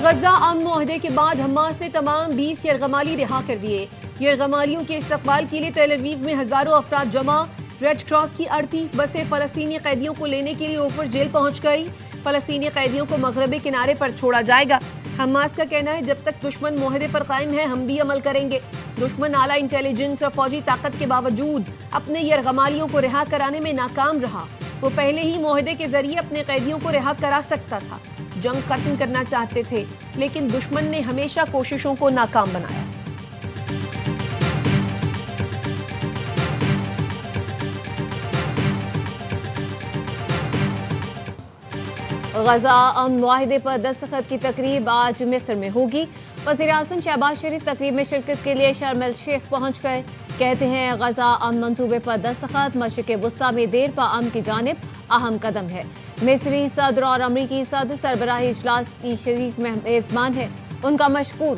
غزہ امن معاہدے کے بعد حماس نے تمام 20 یرغمالی رہا کر دیے۔ یرغمالیوں کے استقبال کے لیے تیل اویو میں ہزاروں افراد جمع۔ ریڈ کراس کی 38 بسیں فلسطینی قیدیوں کو لینے کے لیے اوپر جیل پہنچ گئی۔ فلسطینی قیدیوں کو مغربی کنارے پر چھوڑا جائے گا۔ حماس کا کہنا ہے جب تک دشمن معاہدے پر قائم ہے ہم بھی عمل کریں گے۔ دشمن اعلیٰ انٹیلیجنس اور فوجی طاقت کے باوجود اپنے یرغمالیوں کو رہا کرانے میں ناکام رہا۔ وہ پہلے ہی معاہدے کے ذریعے اپنے قیدیوں کو رہا کرا سکتا تھا۔ جنگ ختم کرنا چاہتے تھے لیکن دشمن نے ہمیشہ کوششوں کو ناکام بنایا۔ غزہ امن معاہدے پر دستخط کی تقریب آج مصر میں ہوگی۔ وزیراعظم شہباز شریف تقریب میں شرکت کے لیے شرم الشیخ پہنچ گئے۔ کہتے ہیں غزہ امن منصوبے پر دستخط مشرق وسطیٰ میں دیر پا امن کی جانب اہم قدم ہے۔ مصری صدر اور امریکی صدر سربراہی اجلاس کی شریک میزبان ہے۔ ان کا مشکور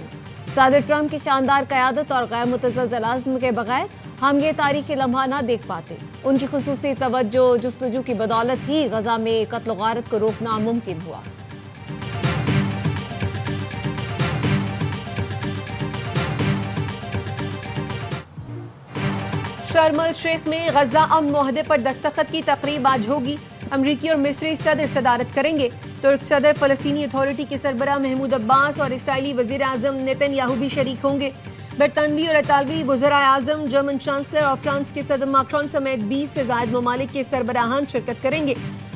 صدر ٹرمپ کی شاندار قیادت اور غیر متزلزل عزم کے بغیر ہم یہ تاریخی لمحہ نہ دیکھ پاتے۔ ان کی خصوصی توجہ جستجو کی بدولت ہی غزہ میں قتل و غارت کو روکنا ممکن ہوا۔ شرم الشیخ میں غزہ امن معاہدے پر دستخط کی تقریب آج ہوگی۔ امریکی اور مصری صدر صدارت کریں گے۔ ترک صدر فلسطینی اتھارٹی کے سربراہ محمود عباس اور اسرائیلی وزیر اعظم نیتن یاہو بھی شریک ہوں گے۔ برطانوی اور اطالوی وزرائے اعظم، جرمن چانسلر اور فرانس کے صدر ماکرون سمیت 20 سے زائد ممالک کے سربراہان شرکت کریں گے۔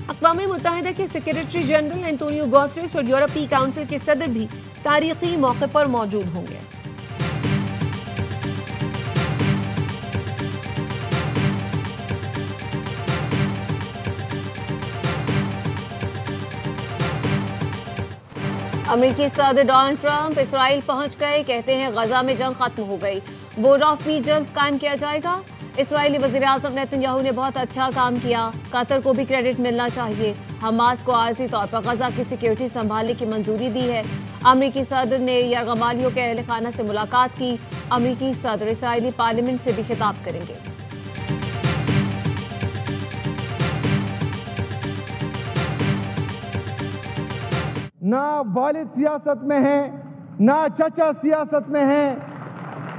اقوام متحدہ کے سیکریٹری جنرل انٹونیو گوتریس اور یورپی کونسل کے صدر بھی تاریخی موقع پر موجود ہوں گے۔ امریکی صدر ڈونلڈ ٹرمپ اسرائیل پہنچ گئے۔ کہتے ہیں غزہ میں جنگ ختم ہو گئی۔ بورڈ آف پیس جلد قائم کیا جائے گا۔ اسرائیلی وزیر اعظم نیتن یاہو نے بہت اچھا کام کیا۔ قطر کو بھی کریڈٹ ملنا چاہیے۔ حماس کو عارضی طور پر غزہ کی سیکیورٹی سنبھالنے کی منظوری دی ہے۔ امریکی صدر نے یرغمالیوں کے اہل خانہ سے ملاقات کی۔ امریکی صدر اسرائیلی پارلیمنٹ سے بھی خطاب کریں گے۔ نہ والد سیاست میں ہیں، نہ چچا سیاست میں ہیں،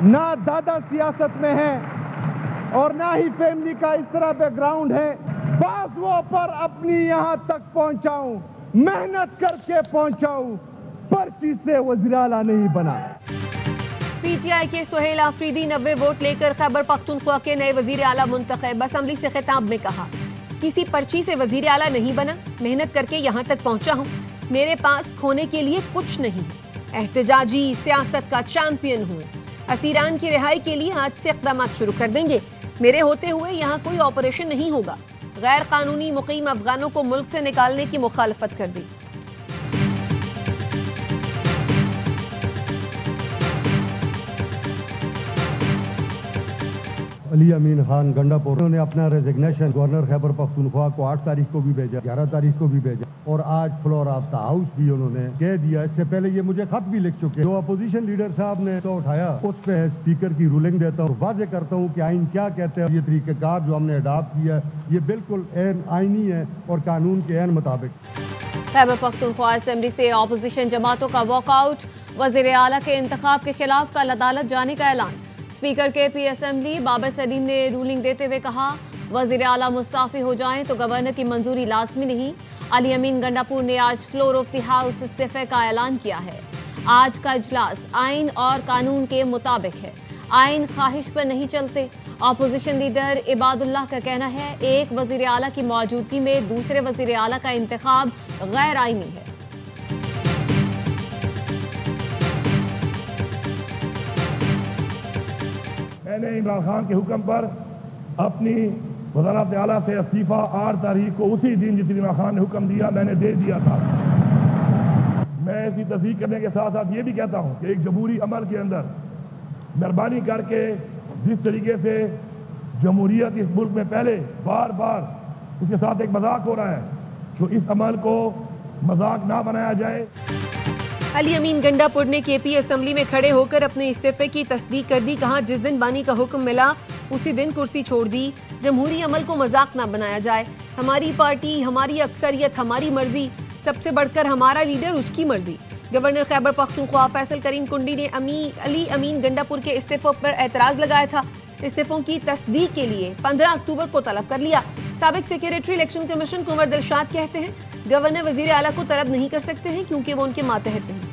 نہ دادا سیاست میں ہیں، اور نہ ہی فیملی کا اس طرح بیک گراؤنڈ ہے۔ بعض وہ پر اپنی یہاں تک پہنچاؤں، محنت کر کے پہنچاؤں، پرچی سے وزیر اعلیٰ نہیں بنا۔ پی ٹی آئی کے سہیل آفریدی 90 ووٹ لے کر خیبر پختونخوا کے نئے وزیر اعلیٰ منتخب۔ اسمبلی سے خطاب میں کہا، کسی پرچی سے وزیر اعلیٰ نہیں بنا، محنت کر کے یہاں تک پہنچا ہوں۔ میرے پاس کھونے کے لیے کچھ نہیں، احتجاجی سیاست کا چیمپئن ہوں۔ اسیران کی رہائی کے لیے آج سے اقدامات شروع کر دیں گے۔ میرے ہوتے ہوئے یہاں کوئی آپریشن نہیں ہوگا۔ غیر قانونی مقیم افغانوں کو ملک سے نکالنے کی مخالفت کر دی۔ علی امین خان گنڈا پور نے اپنا ریزگنیشن گورنر خیبر پختونخوا کو 8 تاریخ کو بھی بھیجا، 11 تاریخ کو بھی بھیجا، اور آج فلور آف دا ہاؤس بھی انہوں نے کہہ دیا۔ اس سے پہلے یہ مجھے خط بھی لکھ چکے۔ جو اپوزیشن لیڈر صاحب نے تو اٹھایا، اس پہ اسپیکر کی رولنگ دیتا ہوں، واضح کرتا ہوں کہ آئین کیا کہتے ہیں۔ یہ طریقہ کار جو ہم نے اڈاپٹ کیا ہے یہ بالکل آئینی ہے اور قانون کے عین مطابق۔ خیبر پختونخوا اسمبلی سے اپوزیشن جماعتوں کا واک آؤٹ۔ وزیر اعلیٰ کے انتخاب کے خلاف کل عدالت جانے کا اعلان۔ اسپیکر کے پی اسمبلی بابر سلیم نے رولنگ دیتے ہوئے کہا، وزیر اعلیٰ مستعفی ہو جائیں تو گورنر کی منظوری لازمی نہیں۔ علی امین گنڈا پور نے آج فلور آف دی ہاؤس استعفے کا اعلان کیا ہے۔ آج کا اجلاس آئین اور قانون کے مطابق ہے۔ آئین خواہش پر نہیں چلتے۔ اپوزیشن لیڈر عباد اللہ کا کہنا ہے، ایک وزیر اعلیٰ کی موجودگی میں دوسرے وزیر اعلیٰ کا انتخاب غیر آئینی ہے۔ میں نے عمران خان کے حکم پر اپنی وزارت اعلیٰ سے استعفیٰ 8 تاریخ کو اسی دن جس دن عمران خان نے حکم دیا میں نے دے دیا تھا۔ میں اسی تصدیق کرنے کے ساتھ ساتھ یہ بھی کہتا ہوں کہ ایک جمہوری عمل کے اندر مہربانی کر کے جس طریقے سے جمہوریت اس ملک میں پہلے بار بار اس کے ساتھ ایک مذاق ہو رہا ہے، تو اس عمل کو مذاق نہ بنایا جائے۔ علی امین گنڈا پور نے کے پی اسمبلی میں کھڑے ہو کر اپنے استعفے کی تصدیق کر دی۔ کہا، جس دن بانی کا حکم ملا اسی دن کرسی چھوڑ دی۔ جمہوری عمل کو مذاق نہ بنایا جائے۔ ہماری پارٹی، ہماری اکثریت، ہماری مرضی، سب سے بڑھ کر ہمارا لیڈر، اس کی مرضی۔ گورنر خیبر پختونخوا فیصل کریم کنڈی نے علی امین گنڈاپور کے استعفے پر اعتراض لگایا تھا۔ استعفوں کی تصدیق کے لیے 15 اکتوبر کو طلب کر لیا۔ سابق سیکریٹری الیکشن کمیشن کنور دلشاد کہتے ہیں گورنر وزیر اعلیٰ کو طلب نہیں کر سکتے ہیں کیونکہ وہ ان کے ماتحت نہیں۔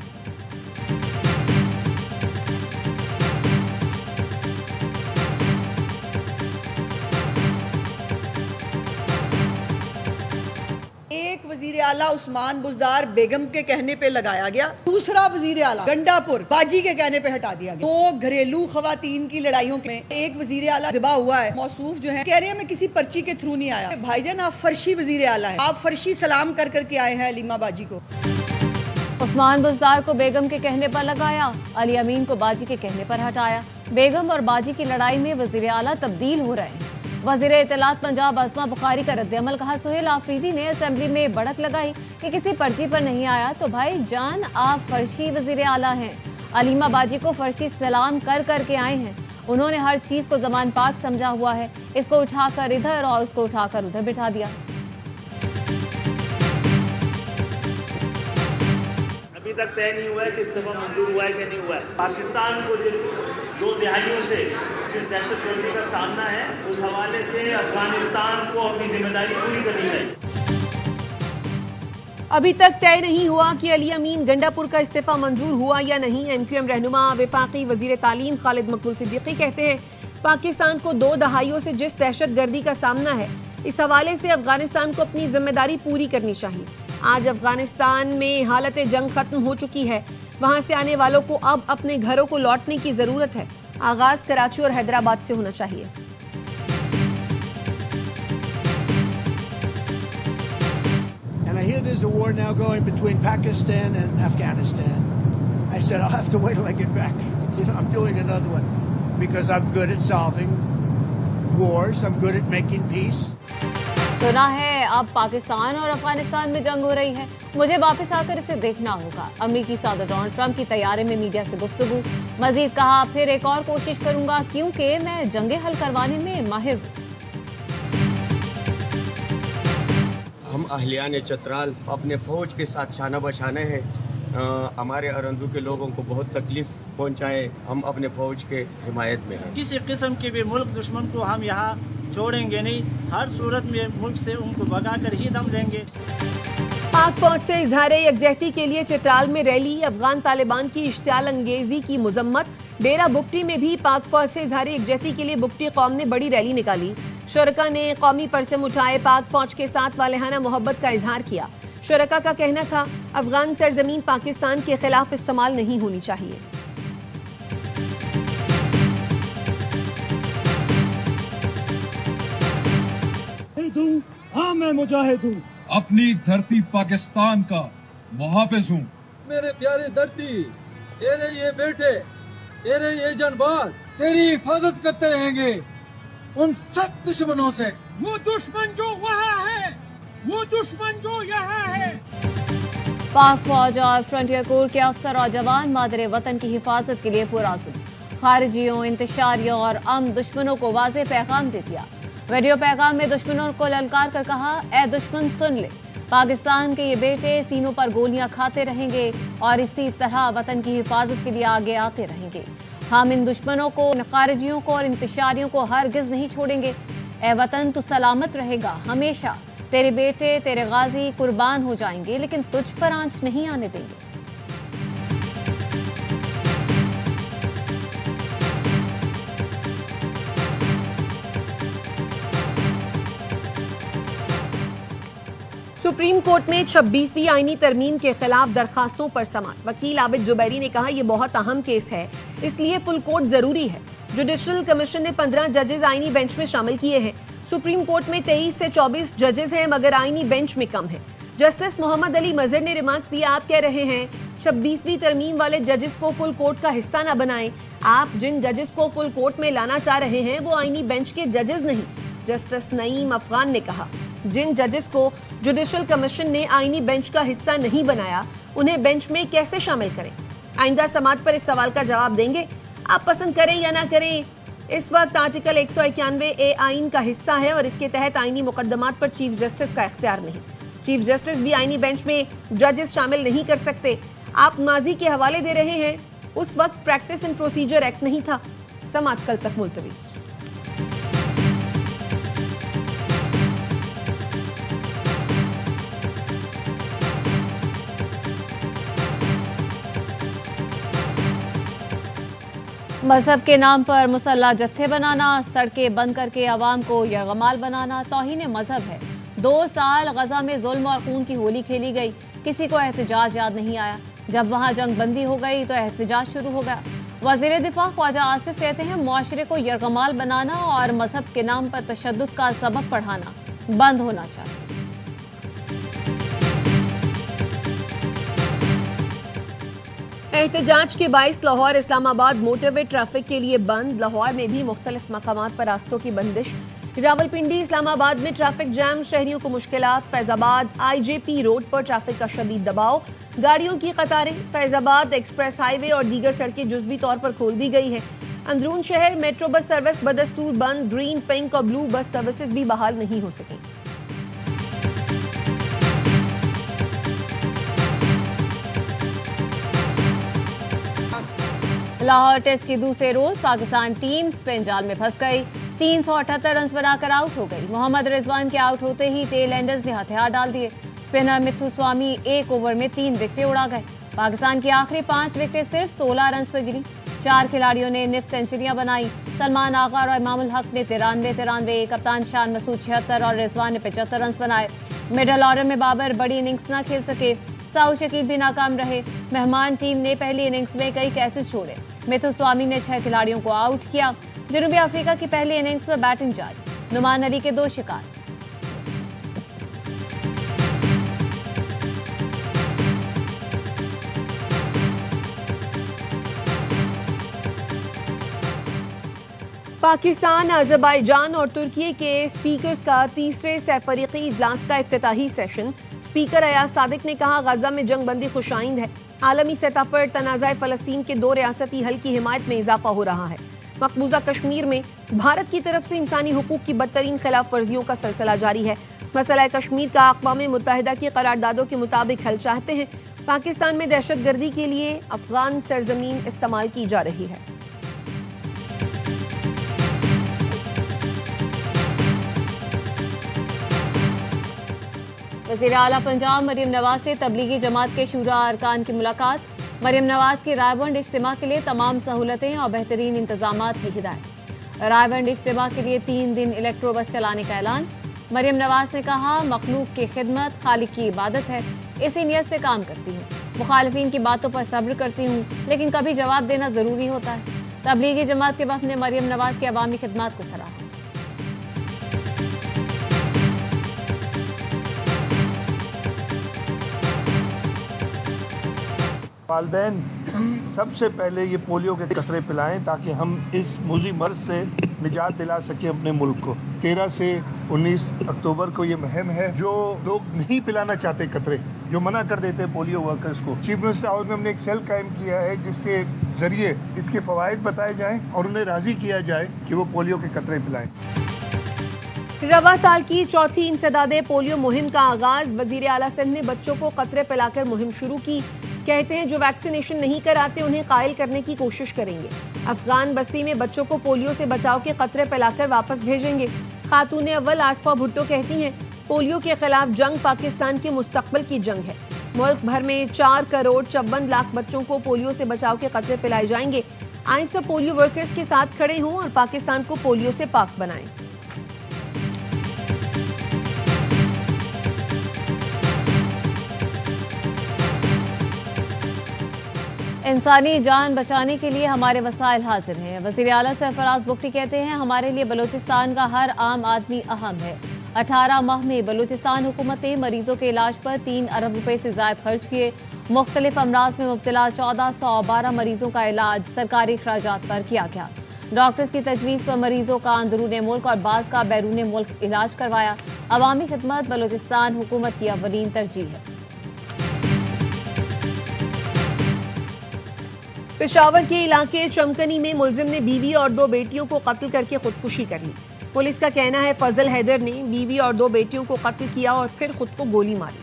ایک وزیر اعلیٰ عثمان بزدار بیگم کے کہنے پہ لگایا گیا، دوسرا وزیر اعلیٰ گنڈاپور باجی کے کہنے پہ ہٹا دیا گیا۔ دو گھریلو خواتین کی لڑائیوں میں ایک وزیر اعلیٰ ذبح ہوا ہے۔ موصوف جو ہے کہہ رہے ہیں میں کسی پرچی کے تھرو نہیں آیا۔ بھائی جان آپ فرشی وزیر اعلیٰ ہیں، آپ فرشی سلام کر کے آئے ہیں علیمہ باجی کو۔ عثمان بزدار کو بیگم کے کہنے پر لگایا، علی امین کو باجی کے کہنے پر ہٹایا۔ بیگم اور باجی کی لڑائی میں وزیر اعلیٰ تبدیل ہو رہے ہیں۔ وزیر اطلاعات پنجاب عظمہ بخاری کا رد عمل کہا۔ سہیل آفریدی نے اسمبلی میں بڑک لگائی کہ کسی پرچی پر نہیں آیا تو بھائی جان آپ فرشی وزیر اعلیٰ ہیں، علیمہ باجی کو فرشی سلام کر کے آئے ہیں۔ انہوں نے ہر چیز کو زمان پاک سمجھا ہوا ہے، اس کو اٹھا کر ادھر اور اس کو اٹھا کر ادھر بٹھا دیا۔ ابھی تک طے نہیں ہوا ہے کہ استعفیٰ منظور ہوا ہے کہ نہیں ہوا ہے۔ پاکستان کو جس 2 دہائیوں سے جس دہشت گردی کا سامنا ہے اس حوالے سے افغانستان کو اپنی ذمہ داری پوری کرنی چاہیے۔ ابھی تک طے نہیں ہوا کہ علی امین گنڈاپور کا استعفیٰ منظور ہوا یا نہیں۔ ایم کیو ایم رہنما وفاقی وزیر تعلیم خالد مقبول صدیقی کہتے ہیں پاکستان کو 2 دہائیوں سے جس دہشت گردی کا سامنا ہے اس حوالے سے افغانستان کو اپنی ذمہ داری پوری کرنی چاہیے۔ آج افغانستان میں حالت جنگ ختم ہو چکی ہے، وہاں سے آنے والوں کو اب اپنے گھروں کو لوٹنے کی ضرورت ہے۔ آغاز کراچی اور حیدرآباد سے ہونا چاہیے۔ And I hear there's a war now going between Pakistan and Afghanistan. I said I'll have to wait till I get back. You know, I'm doing another one because I'm good at solving wars. I'm good at making peace. سنا ہے اب پاکستان اور افغانستان میں جنگ ہو رہی ہے، مجھے واپس آ کر اسے دیکھنا ہوگا۔ امریکی صدر ڈونلڈ ٹرمپ کی طیارے میں میڈیا سے گفتگو، مزید کہا پھر ایک اور کوشش کروں گا کیونکہ میں جنگیں حل کروانے میں ماہر ہوں۔ ہم اہلیان چترال اپنے فوج کے ساتھ شانہ بشانہ ہیں، ہمارے ارندو کے لوگوں کو بہت تکلیف پہنچائے، ہم اپنے فوج کے حمایت میں ہیں۔ کسی قسم کے بھی ملک دشمن کو ہم یہاں چھوڑیں گے نہیں، ہر صورت میں ملک سے ان کو بھگا کر ہی دم لیں گے۔ پاک فوج سے اظہار یکجہتی کے لیے چترال میں ریلی، افغان طالبان کی اشتعال انگیزی کی مذمت۔ ڈیرہ بگٹی میں بھی پاک فوج سے اظہار یکجہتی کے لیے بگٹی قوم نے بڑی ریلی نکالی۔ شرکا نے قومی پرچم اٹھائے، پاک فوج کے ساتھ والہانہ محبت کا اظہار کیا۔ شرکا کا کہنا تھا افغان سرزمین پاکستان کے خلاف استعمال نہیں ہونی چاہیے۔ ہاں میں مجاہد ہوں، اپنی دھرتی پاکستان کا محافظ ہوں۔ میرے پیارے دھرتی، تیرے یہ بیٹے، تیرے یہ جانباز تیری حفاظت کرتے رہیں گے ان سب دشمنوں سے۔ وہ دشمن جو وہاں ہے، وہ دشمن جو یہاں ہے۔ پاک فوج اور فرنٹیئر کور کے افسر اور جوان مادر وطن کی حفاظت کے لیے پرعزم، خارجیوں، انتشاریوں اور دشمنوں کو واضح پیغام دے دیا۔ ویڈیو پیغام میں دشمنوں کو للکار کر کہا اے دشمن سن لے، پاکستان کے یہ بیٹے سینوں پر گولیاں کھاتے رہیں گے اور اسی طرح وطن کی حفاظت کے لیے آگے آتے رہیں گے۔ ہم ان دشمنوں کو، خارجیوں کو اور انتشاریوں کو ہرگز نہیں چھوڑیں گے۔ اے وطن تو سلامت رہے گا ہمیشہ، تیرے بیٹے، تیرے غازی قربان ہو جائیں گے لیکن تجھ پر آنچ نہیں آنے دیں گے۔ سپریم کورٹ میں 26ویں آئینی ترمیم کے خلاف درخواستوں پر سماعت۔ وکیل عابد جبیری نے کہا یہ بہت اہم کیس ہے، اس لیے فل کورٹ ضروری ہے۔ جوڈیشل کمیشن نے 15 ججز آئینی بینچ میں شامل کیے ہیں۔ سپریم کورٹ میں 23 سے 24 ججز ہیں مگر آئینی بینچ میں کم ہے۔ جسٹس محمد علی مظہر نے ریمارکس دیا، آپ کہہ رہے ہیں 26ویں ترمیم والے ججز کو فل کورٹ کا حصہ نہ بنائیں۔ آپ جن ججز کو فل کورٹ میں لانا چاہ رہے ہیں وہ آئینی بینچ کے ججز نہیں۔ جسٹس نعیم افغان نے کہا جن ججز کو جوڈیشل کمیشن نے آئینی بینچ کا حصہ نہیں بنایا انہیں بینچ میں کیسے شامل کریں؟ آئندہ سماعت پر اس سوال کا جواب دیں گے۔ آپ پسند کریں یا نہ کریں، اس وقت آرٹیکل 191A آئین کا حصہ ہے اور اس کے تحت آئینی مقدمات پر چیف جسٹس کا اختیار نہیں۔ چیف جسٹس بھی آئینی بینچ میں ججز شامل نہیں کر سکتے۔ آپ ماضی کے حوالے دے رہے ہیں، اس وقت پریکٹس اینڈ پروسیجر ایکٹ نہیں تھا۔ سماعت کل تک ملتوی۔ مذہب کے نام پر مسلح جتھے بنانا، سڑکیں بند کر کے عوام کو یرغمال بنانا توہین مذہب ہے۔ 2 سال غزہ میں ظلم اور خون کی ہولی کھیلی گئی، کسی کو احتجاج یاد نہیں آیا۔ جب وہاں جنگ بندی ہو گئی تو احتجاج شروع ہو گیا۔ وزیر دفاع خواجہ آصف کہتے ہیں معاشرے کو یرغمال بنانا اور مذہب کے نام پر تشدد کا سبق پڑھانا بند ہونا چاہیے۔ احتجاج کے باعث لاہور اسلام آباد موٹر وے ٹریفک کے لیے بند، لاہور میں بھی مختلف مقامات پر راستوں کی بندش۔ راولپنڈی اسلام آباد میں ٹریفک جام، شہریوں کو مشکلات۔ فیض آباد آئی جے پی روڈ پر ٹریفک کا شدید دباؤ، گاڑیوں کی قطاریں۔ فیض آباد ایکسپریس ہائی وے اور دیگر سڑکیں جزوی طور پر کھول دی گئی ہیں۔ اندرون شہر میٹرو بس سروس بدستور بند، گرین، پنک اور بلو بس سروسز بھی بحال نہیں ہو سکیں۔ لاہور ٹیسٹ کے دوسرے روز پاکستان ٹیم اسپن جال میں پھنس گئی، 378 رنز بنا کر آؤٹ ہو گئی۔ محمد رضوان کے آؤٹ ہوتے ہی ٹیل اینڈرز نے ہتھیار ڈال دیے۔ اسپنر متھو سوامی ایک اوور میں 3 وکٹیں اڑا گئے۔ پاکستان کی آخری 5 وکٹیں صرف 16 رنز پر گری۔ 4 کھلاڑیوں نے نصف سینچریاں بنائی۔ سلمان آغا اور امام الحق نے 93، کپتان شان مسعود 76 اور رضوان نے 75 رنز بنائے۔ مڈل آرڈر میں بابر بڑی اننگز نہ کھیل سکے، سعود شکیب بھی ناکام رہے۔ مہمان ٹیم نے پہلی اننگز میں کئی کیچز چھوڑے۔ متھو سوامی نے 6 کھلاڑیوں کو آؤٹ کیا۔ جنوبی افریقہ کی پہلی اننگز میں بیٹنگ جاری، نعمان علی کے 2 شکار۔ پاکستان، آذربائیجان اور ترکی کے اسپیکرز کا تیسرے سہ فریقی اجلاس کا افتتاحی سیشن۔ اسپیکر ایاز صادق نے کہا غزہ میں جنگ بندی خوش آئند ہے، عالمی سطح پر تنازع فلسطین کے 2 ریاستی حل کی حمایت میں اضافہ ہو رہا ہے۔ مقبوضہ کشمیر میں بھارت کی طرف سے انسانی حقوق کی بدترین خلاف ورزیوں کا سلسلہ جاری ہے۔ مسئلہ کشمیر کا اقوام متحدہ کی قراردادوں کے مطابق حل چاہتے ہیں۔ پاکستان میں دہشت گردی کے لیے افغان سرزمین استعمال کی جا رہی ہے۔ وزیر اعلیٰ پنجاب مریم نواز سے تبلیغی جماعت کے شورا ارکان کی ملاقات۔ مریم نواز کی رائے بند اجتماع کے لیے تمام سہولتیں اور بہترین انتظامات کی ہدایت۔ رائے بند اجتماع کے لیے 3 دن الیکٹرو بس چلانے کا اعلان۔ مریم نواز نے کہا مخلوق کی خدمت خالق کی عبادت ہے، اسی نیت سے کام کرتی ہوں۔ مخالفین کی باتوں پر صبر کرتی ہوں، لیکن کبھی جواب دینا ضروری ہوتا ہے۔ تبلیغی جماعت کے وفد نے مریم نواز کی عوامی خدمات کو سراہا۔ والدین سب سے پہلے یہ پولیو کے قطرے پلائیں تاکہ ہم اس موذی مرض سے نجات دلا سکیں اپنے ملک کو۔ 13 سے 19 اکتوبر کو یہ مہم ہے۔ جو لوگ نہیں پلانا چاہتے قطرے، جو منع کر دیتے پولیو ورکرز کو، چیف منسٹر ہاؤس میں ہم نے ایک سیل قائم کیا ہے جس کے ذریعے اس کے فوائد بتائے جائیں اور انہیں راضی کیا جائے کہ وہ پولیو کے قطرے پلائیں۔ رواں سال کی چوتھی انسداد پولیو مہم کا آغاز، وزیر اعلیٰ سندھ نے بچوں کو قطرے پلا کر مہم شروع کی۔ کہتے ہیں جو ویکسینیشن نہیں کراتے انہیں قائل کرنے کی کوشش کریں گے۔ افغان بستی میں بچوں کو پولیو سے بچاؤ کے قطرے پلا کر واپس بھیجیں گے۔ خاتون اول آصفہ بھٹو کہتی ہیں پولیو کے خلاف جنگ پاکستان کے مستقبل کی جنگ ہے۔ ملک بھر میں 4,54,00,000 بچوں کو پولیو سے بچاؤ کے قطرے پلائے جائیں گے۔ آئیں سب پولیو ورکرز کے ساتھ کھڑے ہوں اور پاکستان کو پولیو سے پاک بنائیں۔ انسانی جان بچانے کے لیے ہمارے وسائل حاضر ہیں۔ وزیر اعلیٰ سرفراز بگٹی کہتے ہیں ہمارے لیے بلوچستان کا ہر عام آدمی اہم ہے۔ 18 ماہ میں بلوچستان حکومت نے مریضوں کے علاج پر 3 ارب روپے سے زائد خرچ کیے۔ مختلف امراض میں مبتلا 1412 مریضوں کا علاج سرکاری اخراجات پر کیا گیا۔ ڈاکٹرز کی تجویز پر مریضوں کا اندرون ملک اور بعض کا بیرون ملک علاج کروایا۔ عوامی خدمت بلوچستان حکومت کی اولین ترجیح ہے۔ پشاور کے علاقے چمکنی میں ملزم نے بیوی اور 2 بیٹیوں کو قتل کر کے خودکشی کر لی۔ پولیس کا کہنا ہے فضل حیدر نے بیوی اور 2 بیٹیوں کو قتل کیا اور پھر خود کو گولی ماری۔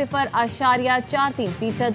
0.43%।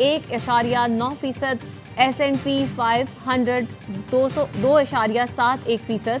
1.9%, S&P 500 2.71%